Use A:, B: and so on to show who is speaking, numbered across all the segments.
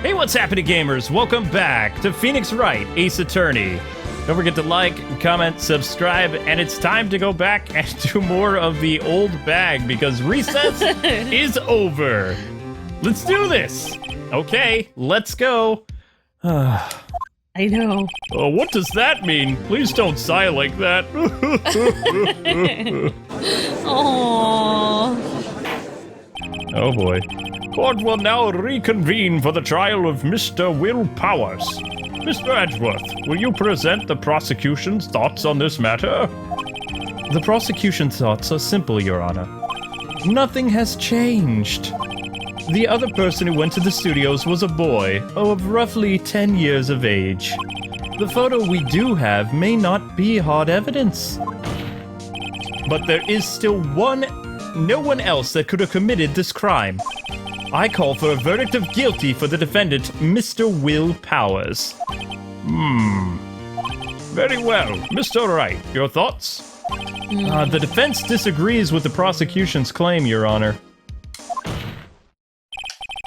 A: Hey, what's happening, gamers? Welcome back to Phoenix Wright, Ace Attorney. Don't forget to like, comment, subscribe, and it's time to go back and do more of the Oldbag because recess is over. Let's do this. Okay, let's go.
B: I know.
A: Oh, what does that mean? Please don't sigh like that.
B: Aww.
A: Oh boy. Court will now reconvene for the trial of Mr. Will Powers. Mr. Edgeworth, will you present the prosecution's thoughts on this matter? The prosecution's thoughts are simple, Your Honor. Nothing has changed. The other person who went to the studios was a boy of roughly 10 years of age. The photo we do have may not be hard evidence. But there is still no one else that could have committed this crime. I call for a verdict of guilty for the defendant, Mr. Will Powers. Very well. Mr. Wright, your thoughts? The defense disagrees with the prosecution's claim, Your Honor.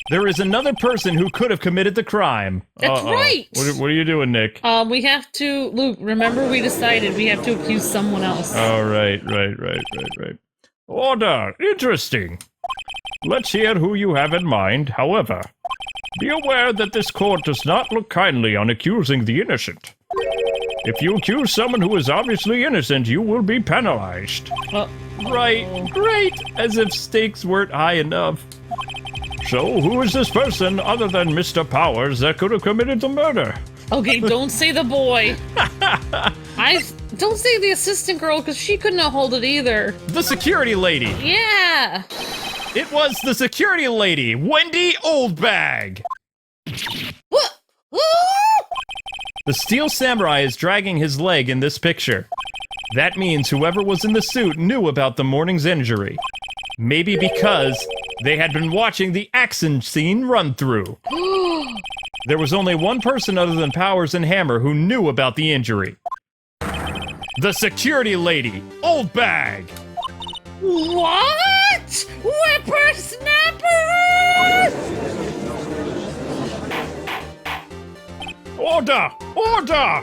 A: There is another person who could have committed the crime.
B: That's right!
A: What are you doing, Nick?
B: We have to, Luke, remember we decided we have to accuse someone else.
A: Oh, right. Order! Interesting. Let's hear who you have in mind. However, be aware that this court does not look kindly on accusing the innocent. If you accuse someone who is obviously innocent, you will be penalized. Right, great, as if stakes weren't high enough. So, who is this person other than Mr. Powers that could have committed the murder?
B: Okay, don't say the boy. Don't say the assistant girl, because she couldn't hold it either.
A: The security lady.
B: Yeah.
A: It was the security lady, Wendy Oldbag.
B: What?
A: The Steel Samurai is dragging his leg in this picture. That means whoever was in the suit knew about the morning's injury. Maybe because they had been watching the action scene run through. There was only one person other than Powers and Hammer who knew about the injury. The security lady, Oldbag.
B: What? Whippersnapper!
A: Order! Order!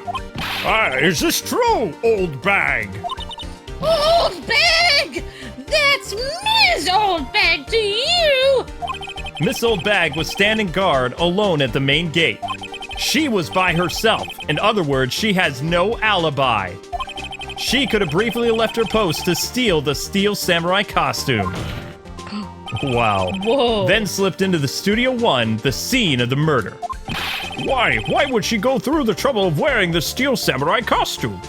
A: Is this true, Oldbag?
B: Oldbag! That's Ms. Oldbag to you!
A: Miss Oldbag was standing guard alone at the main gate. She was by herself. In other words, she has no alibi. She could have briefly left her post to steal the Steel Samurai costume. Wow.
B: Whoa.
A: Then slipped into the Studio One, the scene of the murder. Why? Why would she go through the trouble of wearing the Steel Samurai costume?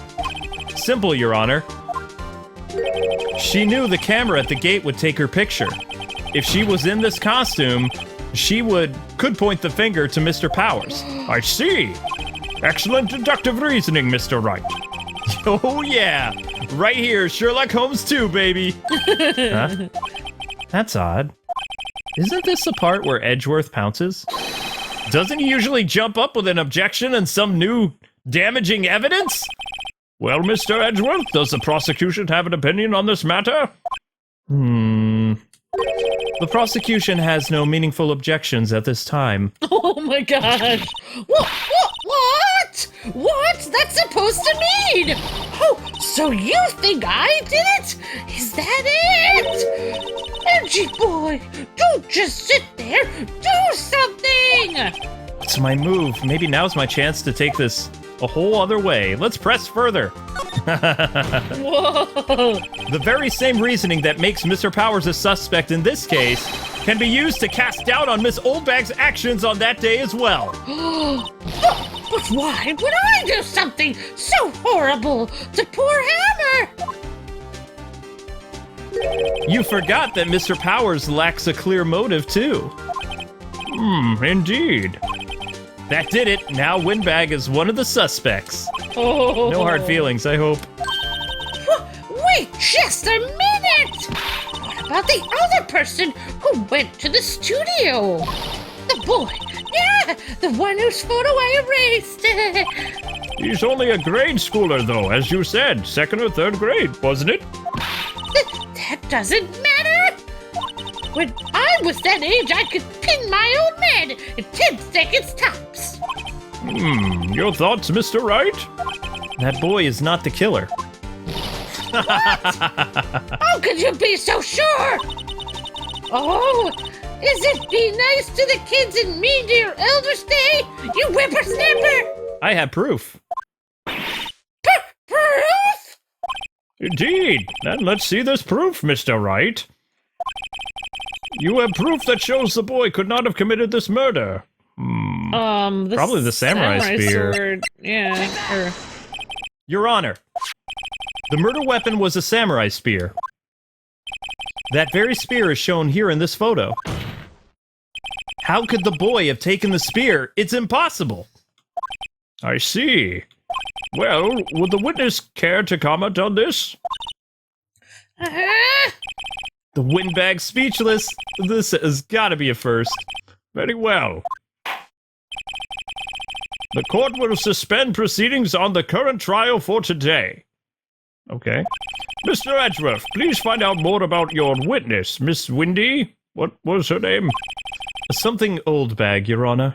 A: Simple, Your Honor. She knew the camera at the gate would take her picture. If she was in this costume, she could point the finger to Mr. Powers. I see. Excellent deductive reasoning, Mr. Wright. Oh yeah, right here, Sherlock Holmes 2, baby. Huh? That's odd. Isn't this the part where Edgeworth pounces? Doesn't he usually jump up with an objection and some new damaging evidence? Well, Mr. Edgeworth, does the prosecution have an opinion on this matter? The prosecution has no meaningful objections at this time.
B: Oh my god. What? What's that supposed to mean? Oh, so you think I did it? Is that it? Edgy boy, don't just sit there. Do something!
A: It's my move. Maybe now's my chance to take this a whole other way. Let's press further.
B: Whoa!
A: The very same reasoning that makes Mr. Powers a suspect in this case can be used to cast doubt on Miss Oldbag's actions on that day as well.
B: But why would I do something so horrible to poor Hammer?
A: You forgot that Mr. Powers lacks a clear motive, too. Indeed. That did it. Now Windbag is one of the suspects.
B: Oh.
A: No hard feelings, I hope.
B: Wait just a minute! What about the other person who went to the studio? The boy. Yeah, the one whose photo I erased.
A: He's only a grade schooler, though, as you said. 2nd or 3rd grade, wasn't it?
B: That doesn't matter. When I I was that age, I could pin my old man in 10 seconds tops.
A: Your thoughts, Mr. Wright? That boy is not the killer.
B: How could you be so sure? Oh, is it be nice to the kids and mean to your elders day, you whippersnapper?
A: I have proof.
B: Proof?
A: Indeed. Then let's see this proof, Mr. Wright. You have proof that shows the boy could not have committed this murder. Probably the samurai spear.
B: Sword. Yeah.
A: Your Honor, the murder weapon was a samurai spear. That very spear is shown here in this photo. How could the boy have taken the spear? It's impossible. I see. Well, would the witness care to comment on this? The windbag's speechless. This has got to be a first. Very well. The court will suspend proceedings on the current trial for today. Okay. Mr. Edgeworth, please find out more about your witness, Miss Windy. What was her name? Something Oldbag, Your Honor.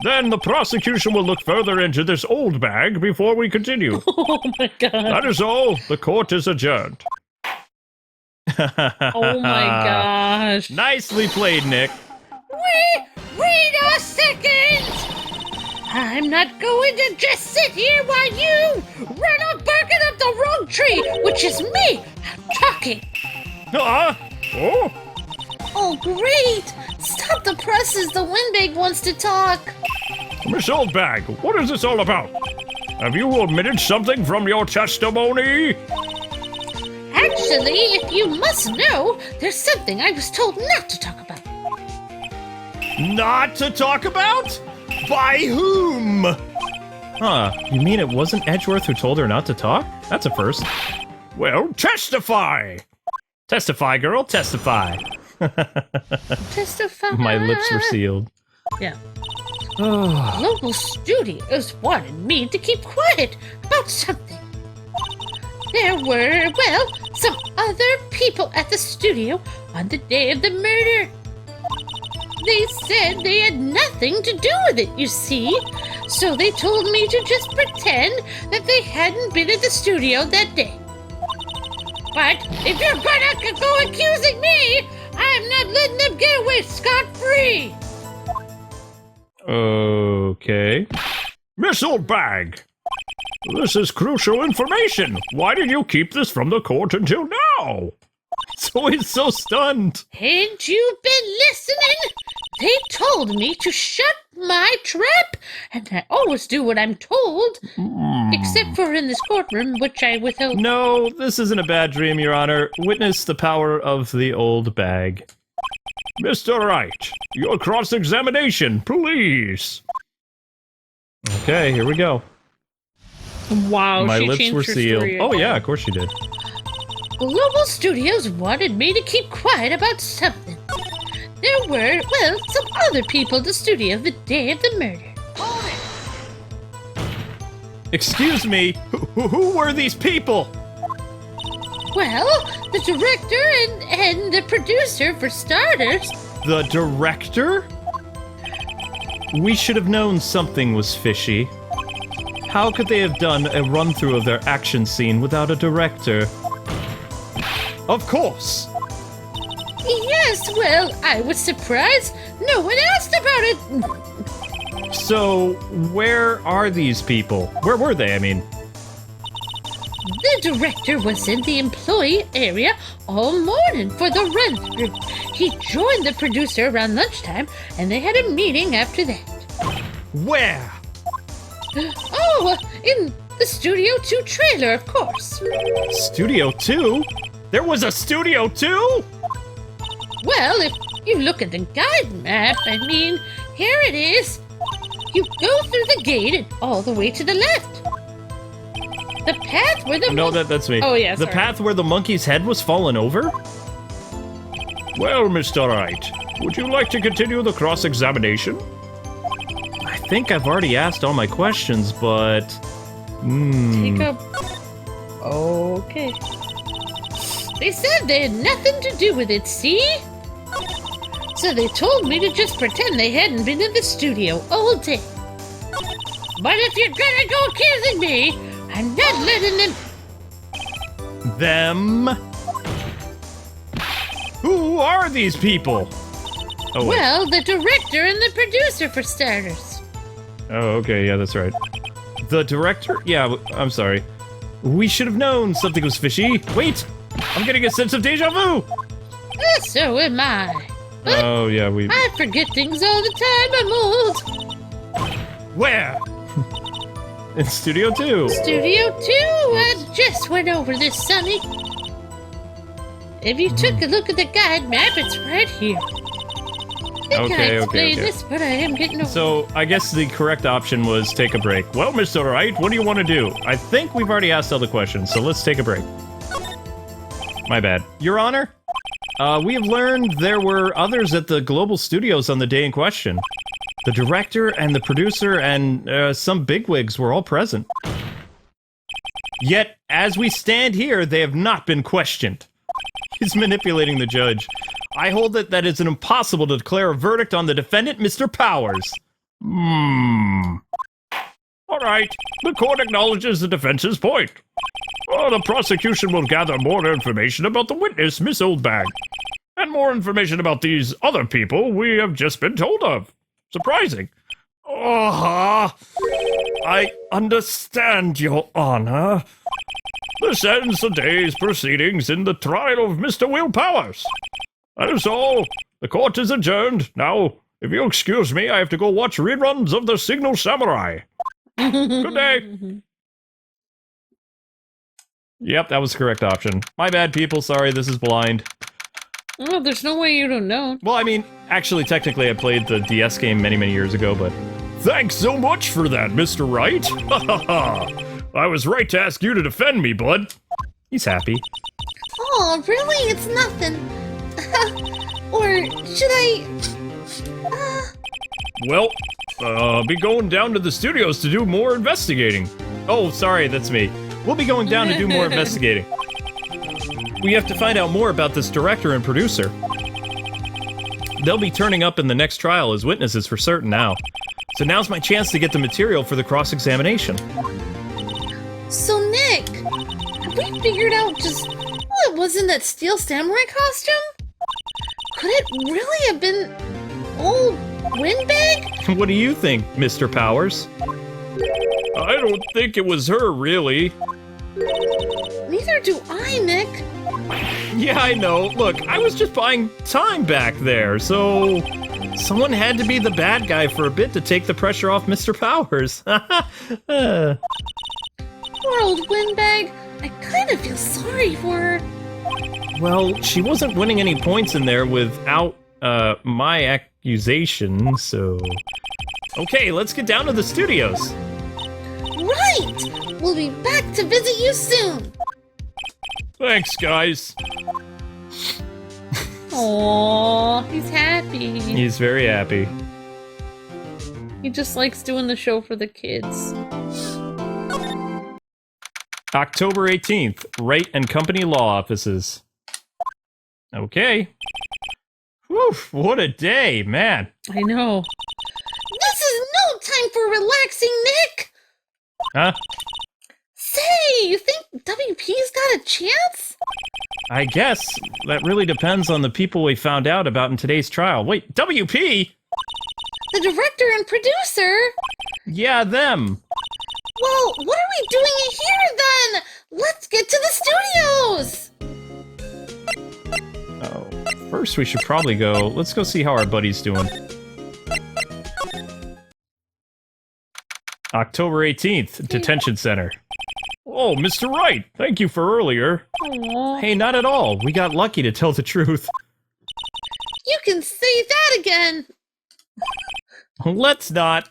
A: Then the prosecution will look further into this Oldbag before we continue.
B: Oh my god.
A: That is all. The court is adjourned.
B: Oh my gosh.
A: Nicely played, Nick.
B: Wait a second! I'm not going to just sit here while you run off barking up the wrong tree, which is me. I'm talking.
A: Oh?
B: Oh, great! Stop the presses. The windbag wants to talk.
A: Miss Oldbag, what is this all about? Have you omitted something from your testimony?
B: Actually, if you must know, there's something I was told not to talk about.
A: Not to talk about? By whom? Huh, you mean it wasn't Edgeworth who told her not to talk? That's a first. Well, testify! Testify, girl, testify.
B: Testify.
A: My lips were sealed.
B: Yeah. Global Studios wanted me to keep quiet about something. There were, well, some other people at the studio on the day of the murder. They said they had nothing to do with it, you see. So they told me to just pretend that they hadn't been at the studio that day. But if you're gonna go accusing me, I'm not letting them get away scot-free.
A: Okay. Miss Oldbag, this is crucial information. Why did you keep this from the court until now? So he's so stunned.
B: Ain't you been listening? They told me to shut my trap, and I always do what I'm told. Except for in this courtroom, which I withheld.
A: No, this isn't a bad dream, Your Honor. Witness the power of the old bag. Mr. Wright, your cross-examination, please. Okay, here we go.
B: Wow,
A: My
B: she
A: lips
B: changed
A: were
B: her
A: sealed.
B: story
A: Oh
B: again.
A: yeah, of course she did.
B: Global Studios wanted me to keep quiet about something. There were, well, some other people at the studio the day of the murder.
A: Excuse me, who were these people?
B: Well, the director and the producer, for starters.
A: The director? We should have known something was fishy. How could they have done a run-through of their action scene without a director? Of course!
B: Yes, well, I was surprised. No one asked about it.
A: So, where are these people? Where were they, I mean?
B: The director was in the employee area all morning for the run-through. He joined the producer around lunchtime, and they had a meeting after that.
A: Where?
B: Oh, in the Studio 2 trailer, of course.
A: Studio 2? There was a Studio 2?
B: Well, if you look at the guide map, I mean, here it is. You go through the gate and all the way to the left. The path where the...
A: No, that's me.
B: Oh, yeah,
A: The
B: sorry.
A: path where the monkey's head was fallen over? Well, Mr. Wright, would you like to continue the cross-examination? I think I've already asked all my questions, but...
B: Take a... Okay. They said they had nothing to do with it, see? So they told me to just pretend they hadn't been in the studio all day. But if you're gonna go accusing me, I'm not letting them...
A: Them? Who are these people? Oh, wait.
B: Well, the director and the producer, for starters.
A: Oh, okay, yeah, that's right. The director? Yeah, I'm sorry. We should have known something was fishy. Wait! I'm getting a sense of deja vu!
B: So am I. But
A: oh, yeah,
B: I forget things all the time, I'm old.
A: Where? In Studio 2.
B: Studio 2! I just went over this, Sonny. If you took a look at the guide map, it's right here. I think I explained this, but I am getting over.
A: So, I guess the correct option was take a break. Well, Mr. Wright, what do you want to do? I think we've already asked all the questions, so let's take a break. My bad. Your Honor, we have learned there were others at the Global Studios on the day in question. The director and the producer and some bigwigs were all present. Yet, as we stand here, they have not been questioned. He's manipulating the judge. I hold it that it's impossible to declare a verdict on the defendant, Mr. Powers. All right, the court acknowledges the defense's point. The prosecution will gather more information about the witness, Miss Oldbag, and more information about these other people we have just been told of. Surprising. I understand, Your Honor. This ends the day's proceedings in the trial of Mr. Will Powers. That is all. The court is adjourned. Now, if you'll excuse me, I have to go watch reruns of The Signal Samurai. Good day. Yep, that was the correct option. My bad, people. Sorry, this is blind.
B: Oh, there's no way you don't know.
A: Well, I mean, actually, technically, I played the DS game many, many years ago, but... Thanks so much for that, Mr. Wright. Ha ha ha. I was right to ask you to defend me, bud. He's happy.
B: Oh, really? It's nothing. Or should I...
A: Well, be going down to the studios to do more investigating. Oh, sorry, that's me. We'll be going down to do more investigating. We have to find out more about this director and producer. They'll be turning up in the next trial as witnesses for certain now. So now's my chance to get the material for the cross-examination.
B: So, Nick, have we figured out just what was in that steel samurai costume? Could it really have been old Windbag?
A: What do you think, Mr. Powers? I don't think it was her, really.
B: Neither do I, Nick.
A: Yeah, I know. Look, I was just buying time back there, so... Someone had to be the bad guy for a bit to take the pressure off Mr. Powers.
B: Poor old Windbag. I kind of feel sorry for her.
A: Well, she wasn't winning any points in there without, my accusation, so... Okay, let's get down to the studios.
B: Right! We'll be back to visit you soon.
A: Thanks, guys.
B: Aww, he's happy.
A: He's very happy.
B: He just likes doing the show for the kids.
A: October 18th, Wright and Company Law Offices. Okay. Whew, what a day, man.
B: I know. This is no time for relaxing, Nick!
A: Huh?
B: Say, you think WP's got a chance?
A: I guess. That really depends on the people we found out about in today's trial. Wait, WP?
B: The director and producer?
A: Yeah, them.
B: Well, what are we doing here then? Let's get to the studios!
A: Oh, first we should probably go... Let's go see how our buddy's doing. October 18th, Detention Center. Oh, Mr. Wright, thank you for earlier.
B: Aww.
A: Hey, not at all. We got lucky, to tell the truth.
B: You can say that again!
A: Let's not.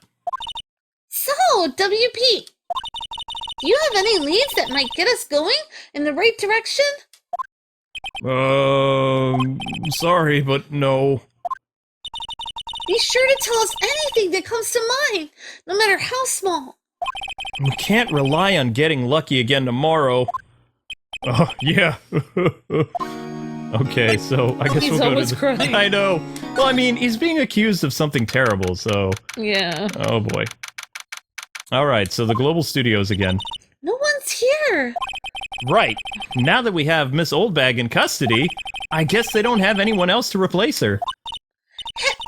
B: So, WP, do you have any leads that might get us going in the right direction?
A: Sorry, but no.
B: Be sure to tell us anything that comes to mind, no matter how small.
A: We can't rely on getting lucky again tomorrow. Oh, yeah. Okay, so I guess
B: He's
A: we'll go
B: always
A: to the...
B: crying.
A: I know. Well, I mean, he's being accused of something terrible, so...
B: Yeah.
A: Oh, boy. Alright, so the Global Studios again.
B: No one's here.
A: Right. Now that we have Miss Oldbag in custody, I guess they don't have anyone else to replace her.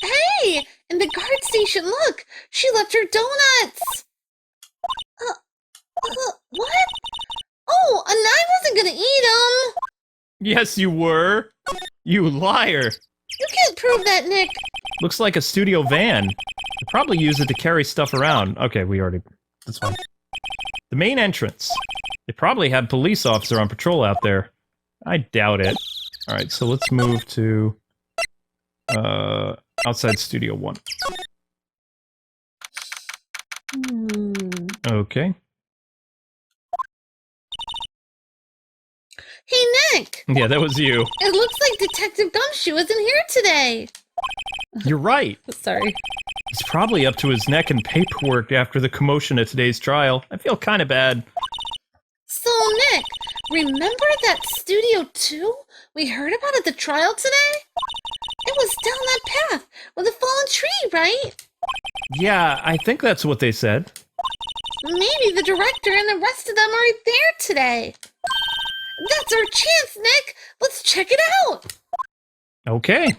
B: Hey! In the guard station, look! She left her donuts! What? Oh, and I wasn't gonna eat them!
A: Yes, you were. You liar.
B: You can't prove that, Nick.
A: Looks like a studio van. They probably use it to carry stuff around. Okay, we already... That's fine. The main entrance. They probably have police officer on patrol out there. I doubt it. Alright, so let's move to... outside Studio 1. Okay.
B: Hey, Nick!
A: Yeah, that was you.
B: It looks like Detective Gumshoe isn't here today.
A: You're right.
B: Sorry.
A: He's probably up to his neck in paperwork after the commotion at today's trial. I feel kind of bad.
B: So, Nick, remember that Studio 2 we heard about at the trial today? It was down that path with a fallen tree, right?
A: Yeah, I think that's what they said.
B: Maybe the director and the rest of them are there today. That's our chance, Nick! Let's check it out!
A: Okay.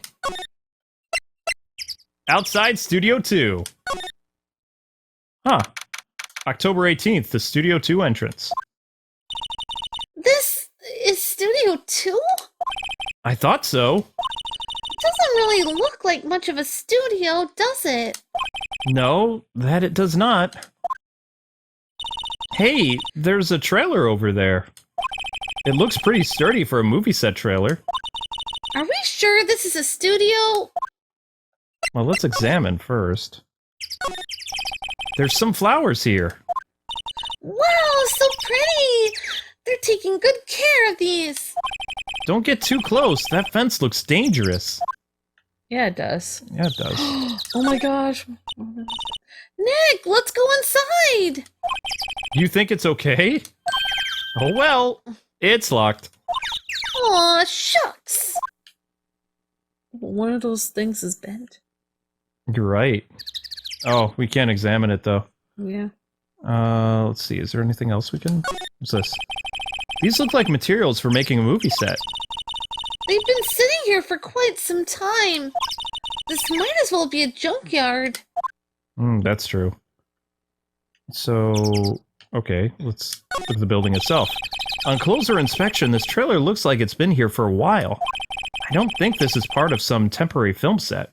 A: Outside Studio 2. Huh. October 18th, the Studio 2 entrance.
B: This is Studio 2?
A: I thought so.
B: It doesn't really look like much of a studio, does it?
A: No, that it does not. Hey, there's a trailer over there. It looks pretty sturdy for a movie set trailer.
B: Are we sure this is a studio?
A: Well, let's examine first. There's some flowers here.
B: Wow, so pretty! They're taking good care of these.
A: Don't get too close. That fence looks dangerous.
B: Yeah, it does.
A: Yeah, it does.
B: Oh my gosh. Nick, let's go inside!
A: You think it's okay? Oh well, it's locked.
B: Aw, shucks. One of those things is bent.
A: You're right. Oh, we can't examine it though.
B: Yeah.
A: Let's see, is there anything else we can... What's this? These look like materials for making a movie set.
B: They've been sitting here for quite some time. This might as well be a junkyard.
A: That's true. So, okay, let's look at the building itself. On closer inspection, this trailer looks like it's been here for a while. I don't think this is part of some temporary film set.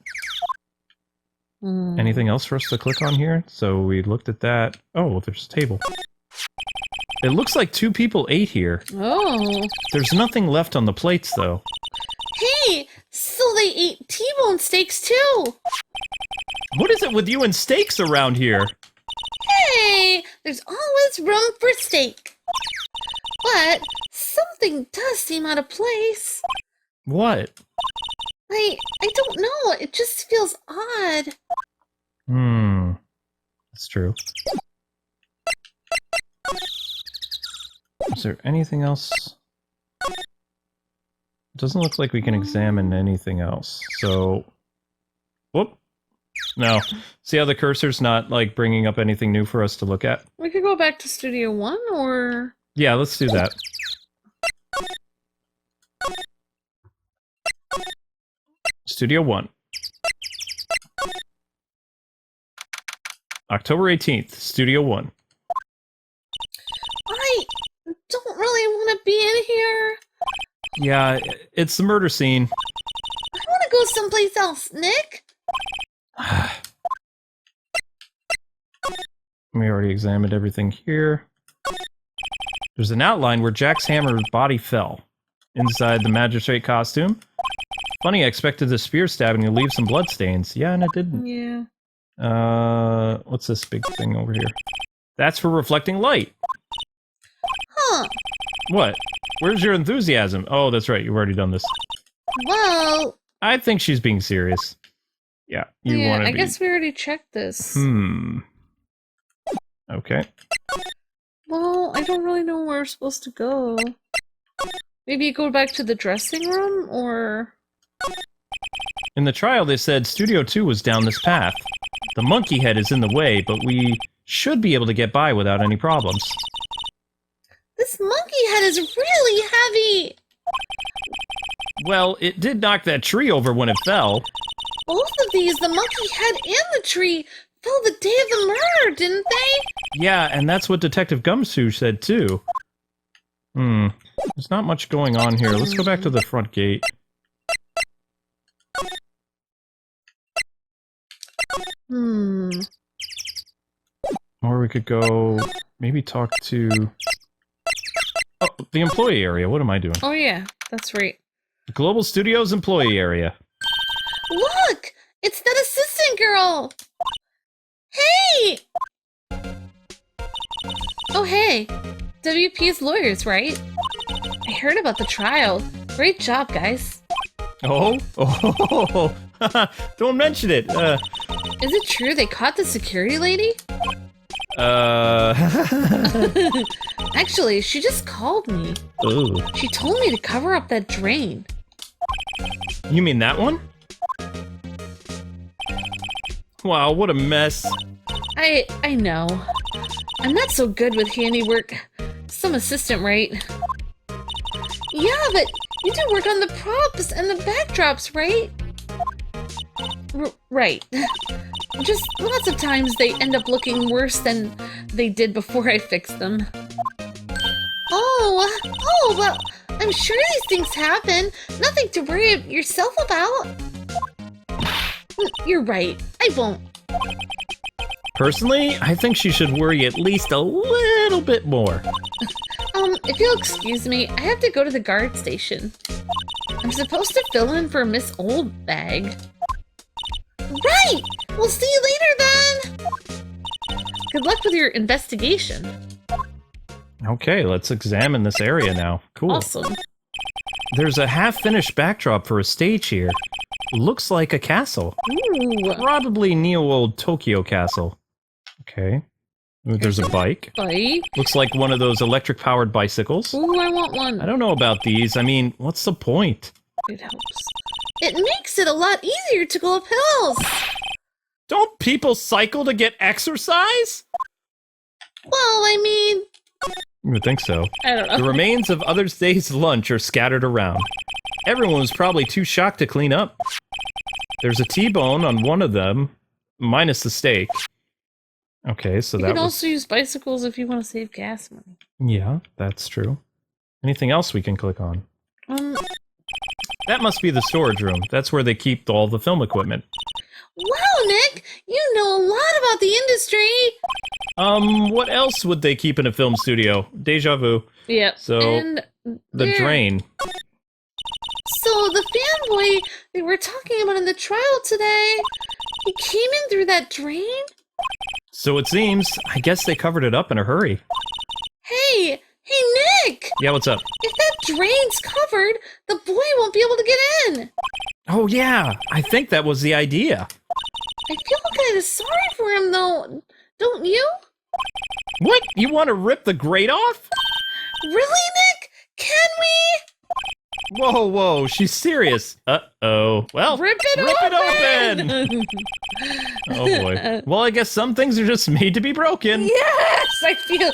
A: Anything else for us to click on here? So we looked at that. Oh, there's a table. It looks like 2 people ate here.
B: Oh.
A: There's nothing left on the plates, though.
B: Hey, so they ate T-bone steaks too.
A: What is it with you and steaks around here?
B: Hey, there's always room for steak. But something does seem out of place.
A: What?
B: I don't know. It just feels odd.
A: That's true. Is there anything else? It doesn't look like we can examine anything else. So, whoop. No. See how the cursor's not, like, bringing up anything new for us to look at?
B: We could go back to Studio 1, or...
A: Yeah, let's do that. Studio 1. October 18th, Studio 1.
B: I don't really want to be in here.
A: Yeah, it's the murder scene.
B: I want to go someplace else, Nick.
A: We already examined everything here. There's an outline where Jack's hammer's body fell. Inside the magistrate costume. Funny, I expected the spear stabbing to leave some bloodstains. Yeah, and it didn't.
B: Yeah.
A: What's this big thing over here? That's for reflecting light.
B: Huh.
A: What? Where's your enthusiasm? Oh, that's right, you've already done this.
B: Well...
A: I think she's being serious. Yeah, you want to be...
B: I guess we already checked this.
A: Okay.
B: Well, I don't really know where we're supposed to go. Maybe go back to the dressing room, or...
A: In the trial, they said Studio 2 was down this path. The monkey head is in the way, but we should be able to get by without any problems.
B: This monkey head is really heavy.
A: Well, it did knock that tree over when it fell.
B: Both of these, the monkey head and the tree, fell the day of the murder, didn't they?
A: Yeah, and that's what Detective Gumshoe said, too. There's not much going on here. Let's go back to the front gate. Or we could go... maybe talk to... oh, the employee area. What am I doing?
B: Oh yeah, that's right.
A: Global Studios employee area.
B: Look! It's that assistant girl! Hey! Oh hey, WP's lawyers, right? I heard about the trial. Great job, guys.
A: Oh? Oh! Don't mention it!
B: Is it true they caught the security lady? Actually, she just called me.
A: Ooh.
B: She told me to cover up that drain.
A: You mean that one? Wow, what a mess.
B: I know. I'm not so good with handiwork. Some assistant, right? Yeah, but you do work on the props and the backdrops, right? Right. Just lots of times they end up looking worse than they did before I fixed them. Oh, well, I'm sure these things happen. Nothing to worry yourself about. You're right. I won't.
A: Personally, I think she should worry at least a little bit more.
B: If you'll excuse me, I have to go to the guard station. I'm supposed to fill in for Miss Oldbag. Right! We'll see you later then! Good luck with your investigation.
A: Okay, let's examine this area now. Cool.
B: Awesome.
A: There's a half-finished backdrop for a stage here. Looks like a castle.
B: Ooh.
A: Probably neo-old Tokyo castle. Okay. Ooh, there's a bike.
B: Bike?
A: Looks like one of those electric-powered bicycles.
B: Ooh, I want one.
A: I don't know about these. I mean, what's the point?
B: It helps. It makes it a lot easier to go up hills.
A: Don't people cycle to get exercise?
B: Well, I mean...
A: You would think so.
B: I don't know.
A: The remains of other days' lunch are scattered around. Everyone was probably too shocked to clean up. There's a T-bone on one of them, minus the steak. Okay, so
B: you can also use bicycles if you want to save gas money.
A: Yeah, that's true. Anything else we can click on? That must be the storage room. That's where they keep all the film equipment.
B: Wow, Nick! You know a lot about the industry!
A: What else would they keep in a film studio? Deja vu.
B: Yeah.
A: So, the drain.
B: So, the fanboy we were talking about in the trial today, he came in through that drain?
A: So it seems. I guess they covered it up in a hurry.
B: Hey, Nick!
A: Yeah, what's up?
B: If that drain's covered, the boy won't be able to get in!
A: Oh yeah, I think that was the idea.
B: I feel kind of sorry for him, though. Don't you?
A: What? You want to rip the grate off?
B: Really, Nick? Can we?
A: Whoa, she's serious. Uh-oh. Well,
B: rip it
A: open! Oh boy. Well, I guess some things are just made to be broken.
B: Yes, I feel... Yay!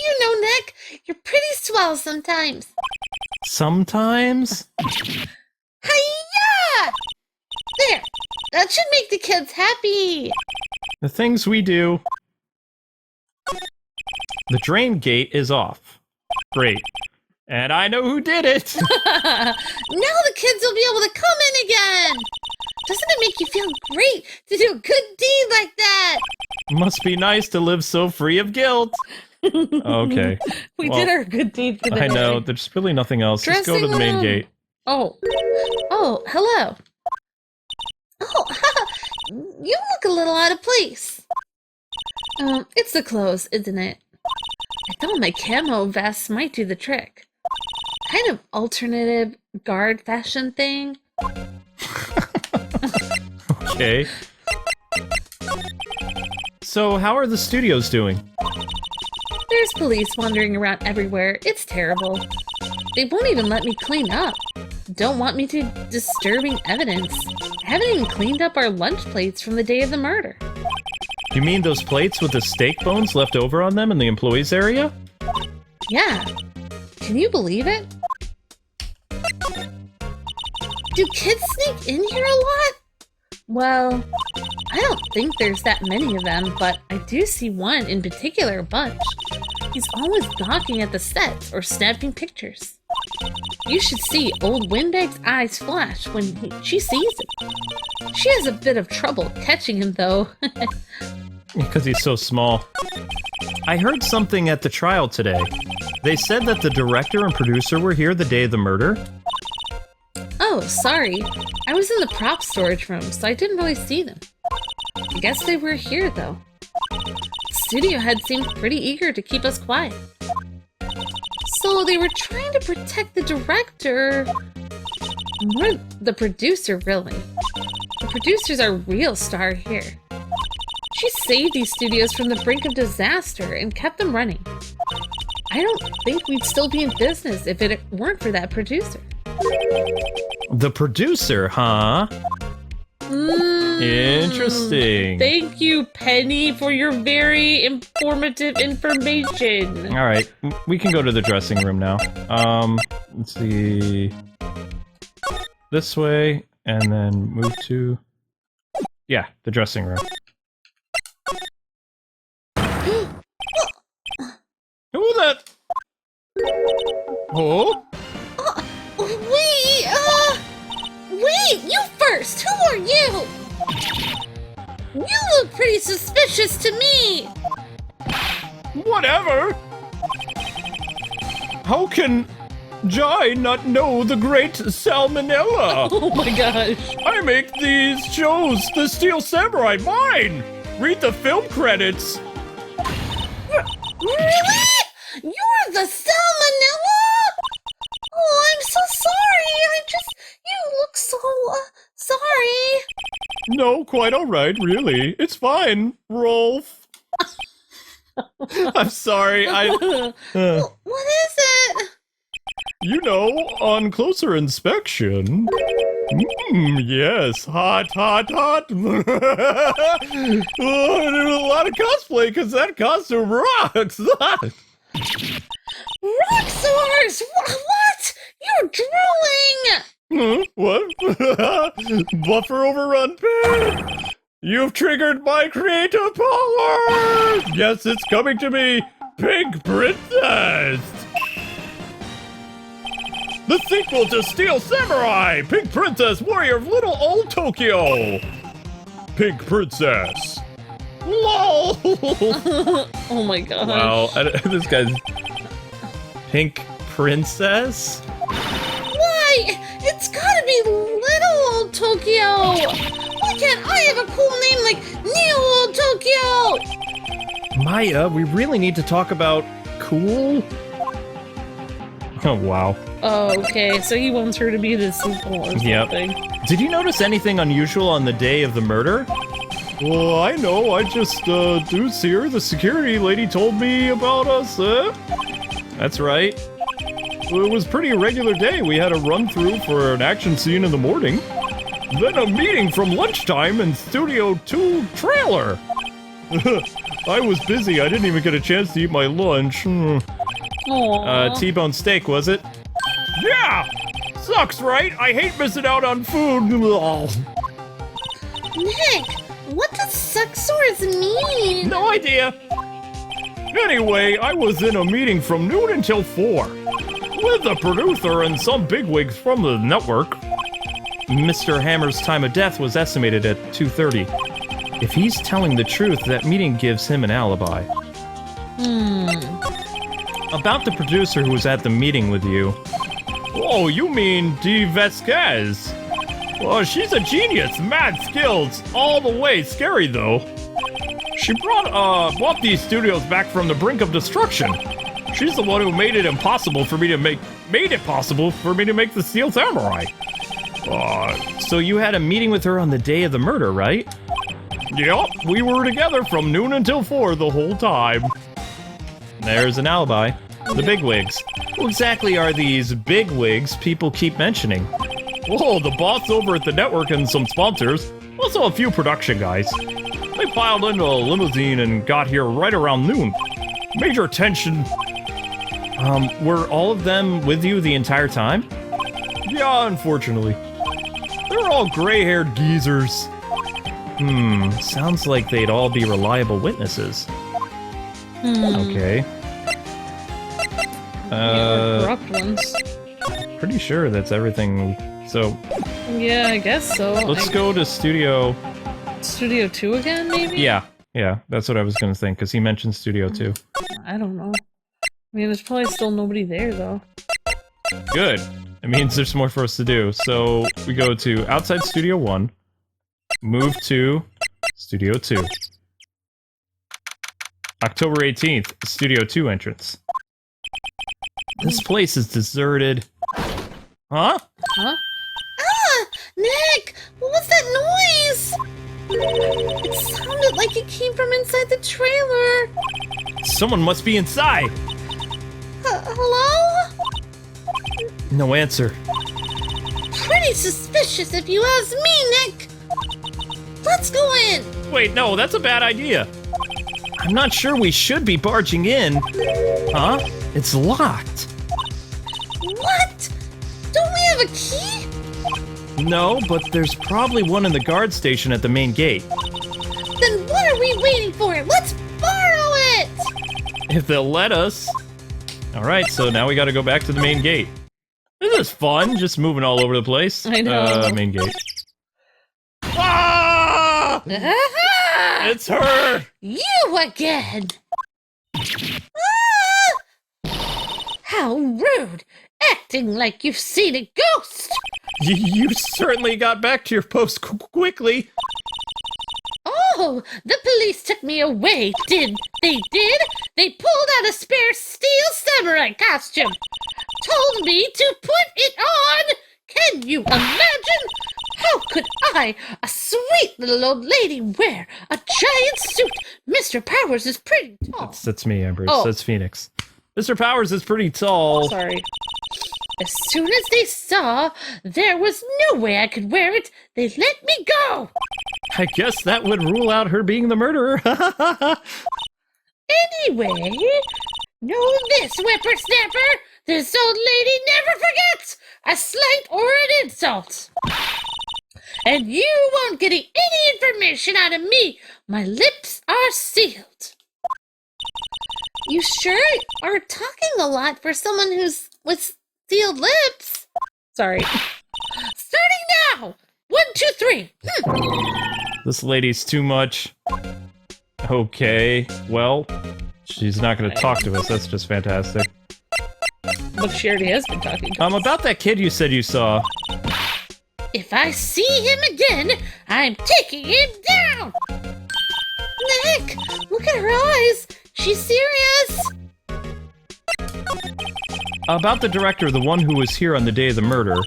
B: You know, Nick, you're pretty swell sometimes.
A: Sometimes?
B: Hi-ya! There! That should make the kids happy.
A: The things we do. The drain gate is off. Great. And I know who did it!
B: Now the kids will be able to come in again! Doesn't it make you feel great to do a good deed like that?
A: Must be nice to live so free of guilt. Okay.
B: We did our good deed for the day.
A: I know, there's really nothing else. Let's go to the main gate.
B: Oh, hello. Oh, you look a little out of place. It's the clothes, isn't it? I thought my camo vest might do the trick. Kind of alternative guard fashion thing.
A: Okay. So, how are the studios doing?
B: There's police wandering around everywhere. It's terrible. They won't even let me clean up. don't want me to disturbing evidence. I haven't even cleaned up our lunch plates from the day of the murder.
A: You mean those plates with the steak bones left over on them in the employees area?
B: Yeah. Can you believe it? Do kids sneak in here a lot? Well, I don't think there's that many of them, but I do see one in particular a bunch. He's always gawking at the sets or snapping pictures. You should see old Windbag's eyes flash when she sees him. She has a bit of trouble catching him, though.
A: Because he's so small. I heard something at the trial today. They said that the director and producer were here the day of the murder.
B: Oh, sorry. I was in the prop storage room, so I didn't really see them. I guess they were here, though. The studio head seemed pretty eager to keep us quiet. So they were trying to protect the director, more the producer, really. The producer's our real star here. She saved these studios from the brink of disaster and kept them running. I don't think we'd still be in business if it weren't for that producer.
A: The producer, huh? Interesting.
B: Thank you, Penny, for your very informative information.
A: All right, we can go to the dressing room now. Let's see. This way, and then move to... Yeah, the dressing room. Who that? Oh?
B: Wait, you first! Who are you? You look pretty suspicious to me!
A: Whatever! How can Jai not know the great Salmonella?
B: Oh my gosh.
A: I make these shows, the Steel Samurai, mine! Read the film credits!
B: Really? You're the Salmonella? Oh, I'm so sorry. You look so, sorry.
A: No, quite alright, really. It's fine, Rolf. I'm sorry,
B: What is it?
A: You know, on closer inspection... yes, hot. Oh, there's a lot of cosplay, because that costume rocks!
B: Roxors! What? You're drooling!
A: What? Buffer overrun pair! You've triggered my creative power! Yes, it's coming to me! Pink Princess! The sequel to Steel Samurai! Pink Princess, Warrior of Little Old Tokyo! Pink Princess! LOL!
B: Oh my god.
A: Wow, this guy's... Pink Princess?
B: Why? It's gotta be Little Old Tokyo! Why can't I have a cool name like Neo Old Tokyo?
A: Maya, we really need to talk about cool? Oh, wow.
B: Oh, okay, so he wants her to be the sequel or something.
A: Did you notice anything unusual on the day of the murder? Well, I know. I just, Deuce here, the security lady told me about us, That's right. Well, it was a pretty irregular day. We had a run-through for an action scene in the morning. Then a meeting from lunchtime in Studio 2 trailer. I was busy. I didn't even get a chance to eat my lunch. T-bone steak, was it? Yeah! Sucks, right? I hate missing out on food.
B: Nick, what does sexors mean?
A: No idea. Anyway, I was in a meeting from noon until 4 with the producer and some bigwigs from the network. Mr. Hammer's time of death was estimated at 2:30. If he's telling the truth, that meeting gives him an alibi. About the producer who was at the meeting with you. Oh, you mean Vasquez? Well, she's a genius, mad skills, all the way. Scary though. She brought these studios back from the brink of destruction. She's the one who made it possible for me to make the Steel Samurai. So you had a meeting with her on the day of the murder, right? Yep, we were together from noon until 4 the whole time. There's an alibi. The bigwigs. Who exactly are these bigwigs people keep mentioning? Whoa, the boss over at the network and some sponsors. Also a few production guys. They piled into a limousine and got here right around noon. Major attention. Were all of them with you the entire time? Yeah, unfortunately. They're all gray-haired geezers. Sounds like they'd all be reliable witnesses. Okay.
B: Corrupt ones.
A: Pretty sure that's everything. So.
B: Yeah, I guess so.
A: Let's go to Studio
B: 2 again, maybe?
A: Yeah, that's what I was gonna think, because he mentioned Studio 2.
B: I don't know. I mean, there's probably still nobody there, though.
A: Good. It means there's more for us to do. So, we go to outside Studio 1, move to Studio 2. October 18th, Studio 2 entrance. This place is deserted. Huh?
B: Huh? Ah! Nick! What was that noise? It sounded like it came from inside the trailer.
A: Someone must be inside!
B: Hello?
A: No answer.
B: Pretty suspicious if you ask me, Nick. Let's go in.
A: Wait, no, that's a bad idea. I'm not sure we should be barging in. Huh? It's locked.
B: What? Don't we have a key?
A: No, but there's probably one in the guard station at the main gate.
B: Then what are we waiting for? Let's borrow it!
A: If they'll let us. Alright, so now we gotta go back to the main gate. This is fun, just moving all over the place.
B: I know.
A: Main gate. Ah!
B: Aha!
A: It's her!
B: You again! Ah! How rude! Acting like you've seen a ghost!
A: You certainly got back to your post quickly.
B: Oh, the police took me away, did? They pulled out a spare steel samurai costume. Told me to put it on. Can you imagine? How could I, a sweet little old lady, wear a giant suit? Mr. Powers is pretty tall.
A: That's me, Amber.
B: Oh.
A: That's Phoenix. Mr. Powers is pretty tall.
B: Sorry. As soon as they saw there was no way I could wear it, they let me go.
A: I guess that would rule out her being the murderer.
B: Anyway, know this, whippersnapper. This old lady never forgets a slight or an insult. And you won't get any information out of me. My lips are sealed. You sure are talking a lot for someone who's with sealed lips. Sorry. Starting now. 1, 2, 3.
A: This lady's too much. Okay, well, she's not gonna talk to us. That's just fantastic.
B: But she already has been talking to us.
A: About that kid you said you saw.
B: If I see him again, I'm taking him down. Nick, look at her eyes. She's serious.
A: About the director, the one who was here on the day of the murder.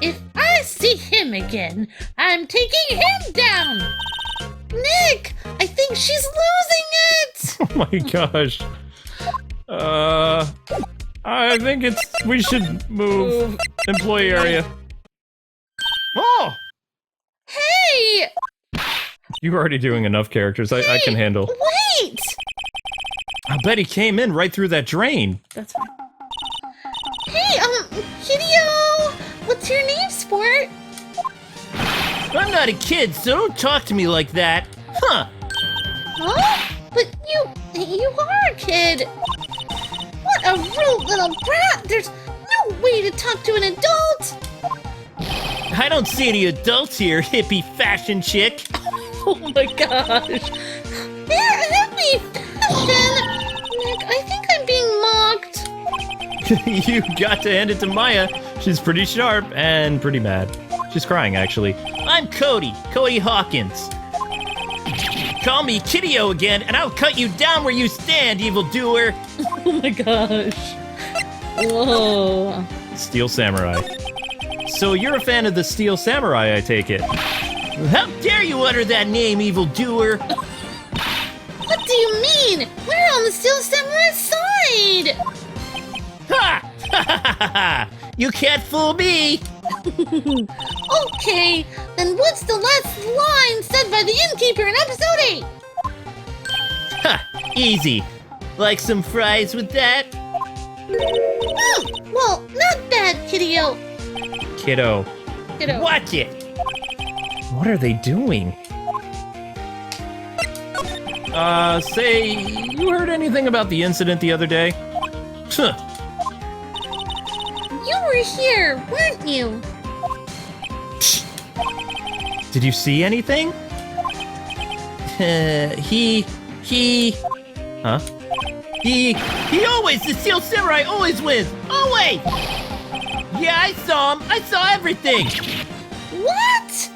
B: If I see him again, I'm taking him down. Nick, I think she's losing it.
A: Oh my gosh. I think we should move. Employee area. Oh!
B: Hey!
A: You're already doing enough characters. I can handle.
B: Wait!
A: I bet he came in right through that drain.
B: That's fine. Hey, Hideo! What's your name, sport?
A: I'm not a kid, so don't talk to me like that. Huh?
B: Huh? But you are a kid. What a rude little brat! There's no way to talk to an adult!
A: I don't see any adults here, hippie fashion chick.
B: Oh my gosh! They're hippie fashion! Nick, I think I'm being mocked.
A: You got to hand it to Maya. She's pretty sharp and pretty mad. She's crying, actually. I'm Cody Hawkins. Call me Kiddio again, and I'll cut you down where you stand, evildoer.
B: Oh my gosh. Whoa.
A: Steel Samurai. So you're a fan of the Steel Samurai, I take it. How dare you utter that name, evildoer?
B: What do you mean? We're on the Steel Samurai's side!
C: Ha! Ha ha ha ha! You can't fool me!
B: Okay, then what's the last line said by the innkeeper in episode 8?
C: Ha! Easy. Like some fries with that?
B: Well, not bad, kiddo.
A: Kiddo.
C: Watch it!
A: What are they doing? Say, you heard anything about the incident the other day? Huh.
B: You were here, weren't you?
A: Did you see anything? Huh?
C: He always, the Steel Samurai always wins! Always! Yeah, I saw him! I saw everything!
B: What?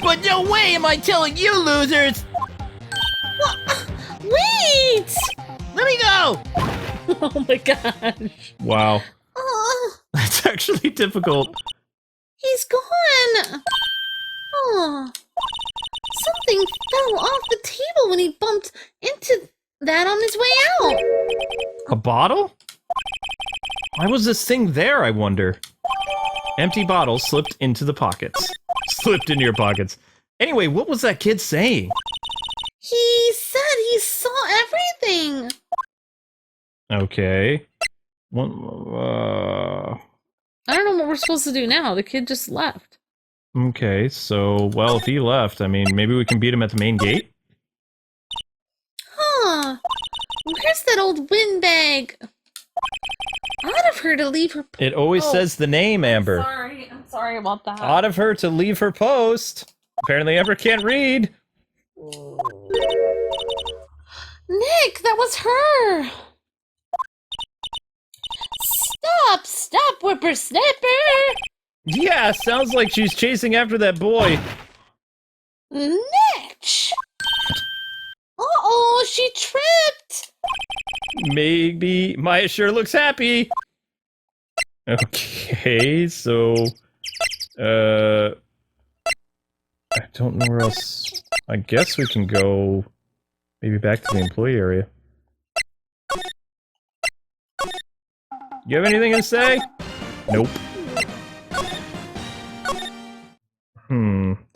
C: But no way am I telling you losers!
B: What? Wait!
C: Let me go!
B: Oh my gosh.
A: Wow.
B: Oh,
A: That's actually difficult.
B: he's gone. Oh, something fell off the table when he bumped into that on his way out.
A: A bottle? Why was this thing there, I wonder? Empty bottle slipped into the pockets. Slipped into your pockets. Anyway, what was that kid saying?
B: He said he saw everything.
A: Okay.
B: I don't know what we're supposed to do now. The kid just left.
A: Okay, so, well, if he left, I mean, maybe we can beat him at the main gate?
B: Huh. Where's that old windbag? Odd of her to leave her...
A: It always says the name, Amber.
B: I'm sorry about that.
A: Odd of her to leave her post. Apparently Amber can't read.
B: Nick, that was her. Stop, whippersnapper.
A: Yeah, sounds like she's chasing after that boy.
B: Nick. Uh-oh, she tripped.
A: Maybe Maya sure looks happy. Okay, so I don't know where else. I guess we can go maybe back to the employee area. You have anything to say? Nope.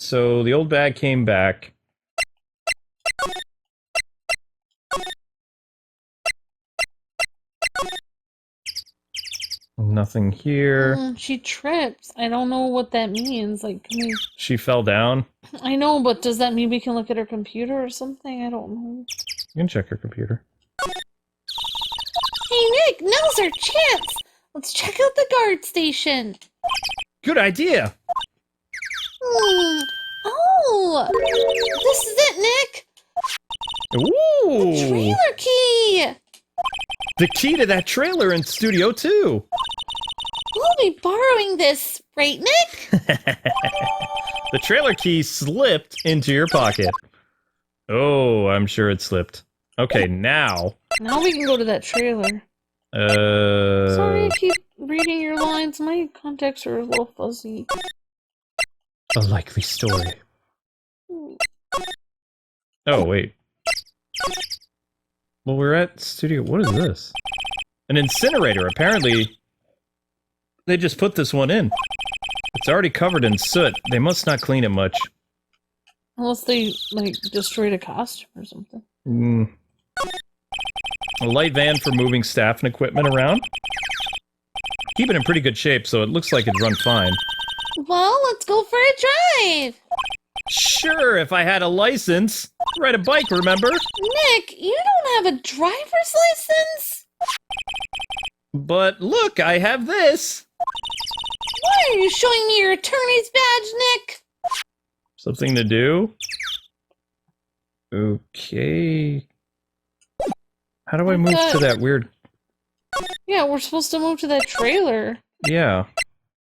A: So the old bag came back. Nothing here.
B: She tripped. I don't know what that means. Like, can we...
A: She fell down.
B: I know, but does that mean we can look at her computer or something? I don't know.
A: You can check her computer.
B: Hey, Nick, now's our chance. Let's check out the guard station.
A: Good idea.
B: Oh, this is it, Nick.
A: Ooh.
B: Trailer key.
A: The key to that trailer in Studio 2.
B: We'll be borrowing this, right, Nick?
A: The trailer key slipped into your pocket. Oh, I'm sure it slipped. Okay, now.
B: Now we can go to that trailer. Sorry, I keep reading your lines. My contacts are a little fuzzy.
A: A likely story. Oh, wait. Well, we're at Studio... What is this? An incinerator. Apparently, they just put this one in. It's already covered in soot. They must not clean it much.
B: Unless they, like, destroyed a costume or something.
A: A light van for moving staff and equipment around. Keep it in pretty good shape, so it looks like it'd run fine.
B: Well, let's go for a drive.
A: Sure, if I had a license. Ride a bike, remember?
B: Nick, you don't have a driver's license?
A: But look, I have this.
B: Why are you showing me your attorney's badge, Nick?
A: Something to do? Okay. How do I move to that weird...
B: Yeah, we're supposed to move to that trailer.
A: Yeah.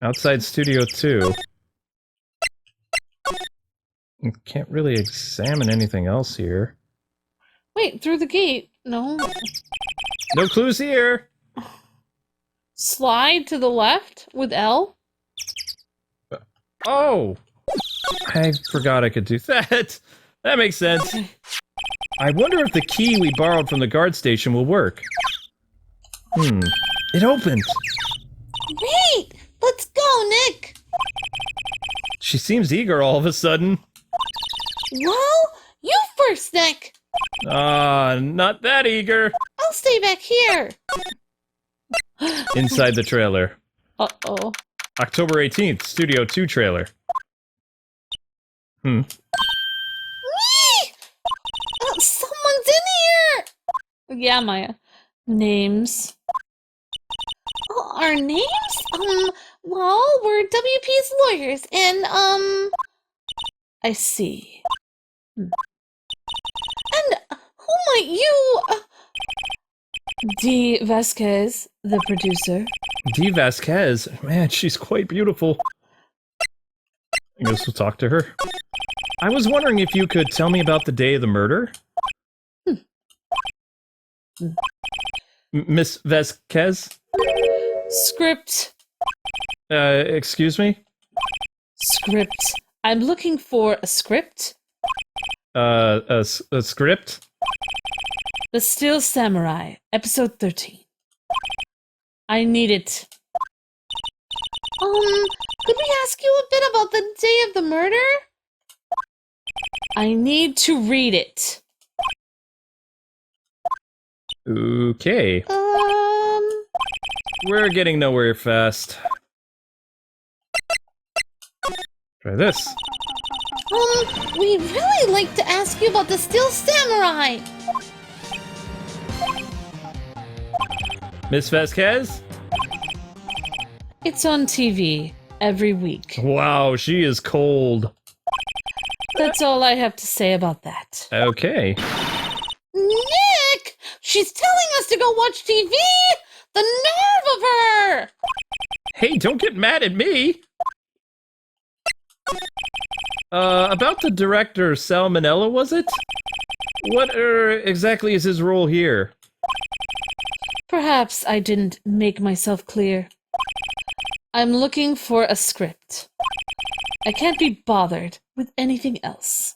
A: Outside Studio 2. I can't really examine anything else here.
B: Wait, through the gate. No.
A: No clues here!
B: Slide to the left with L?
A: Oh! I forgot I could do that. That makes sense. I wonder if the key we borrowed from the guard station will work. It opened.
B: Great! Let's go, Nick!
A: She seems eager all of a sudden.
B: Well, you first, Nick!
A: Not that eager.
B: I'll stay back here.
A: Inside the trailer.
B: Uh-oh.
A: October 18th, Studio 2 trailer.
B: Me! Someone's in here! Yeah, Maya. Names. Oh, our names? Well, we're WP's lawyers, and, I see. And who might you, D. Vasquez, the producer.
A: D. Vasquez? Man, she's quite beautiful. I guess we'll talk to her. I was wondering if you could tell me about the day of the murder? Miss Vasquez?
B: Script.
A: Excuse me?
B: Script. I'm looking for a script.
A: A script?
B: The Steel Samurai, episode 13. I need it. Could we ask you a bit about the day of the murder? I need to read it.
A: Okay. We're getting nowhere fast. Try this.
B: We'd really like to ask you about the Steel Samurai.
A: Miss Vasquez?
B: It's on TV every week.
A: Wow, she is cold.
B: That's all I have to say about that.
A: Okay.
B: Nick! She's telling us to go watch TV! The nerve of her!
A: Hey, don't get mad at me! About the director, Salmonella, was it? What, exactly is his role here?
B: Perhaps I didn't make myself clear. I'm looking for a script. I can't be bothered with anything else.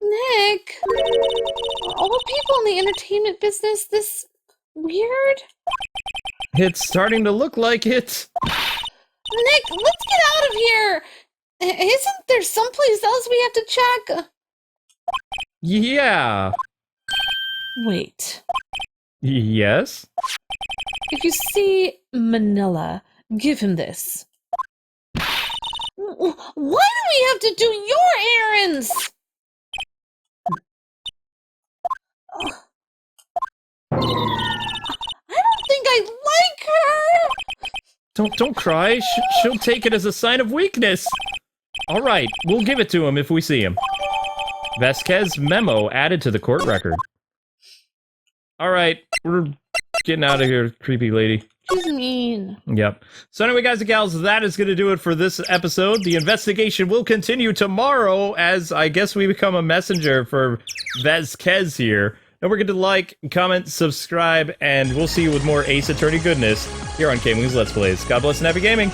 B: Nick, are all people in the entertainment business this weird?
A: It's starting to look like it.
B: Nick, let's get out of here! Isn't there someplace else we have to check?
A: Yeah.
B: Wait.
A: Yes?
B: If you see Manila, give him this. Why do we have to do your errands? I don't think I like her!
A: Don't cry. She'll take it as a sign of weakness. All right, we'll give it to him if we see him. Vasquez memo added to the court record. All right, we're getting out of here, creepy lady.
B: She's mean.
A: Yep. So anyway, guys and gals, that is going to do it for this episode. The investigation will continue tomorrow as I guess we become a messenger for Vasquez here. Don't forget to like, comment, subscribe, and we'll see you with more Ace Attorney goodness here on KwingsLetsPlays. God bless and happy gaming!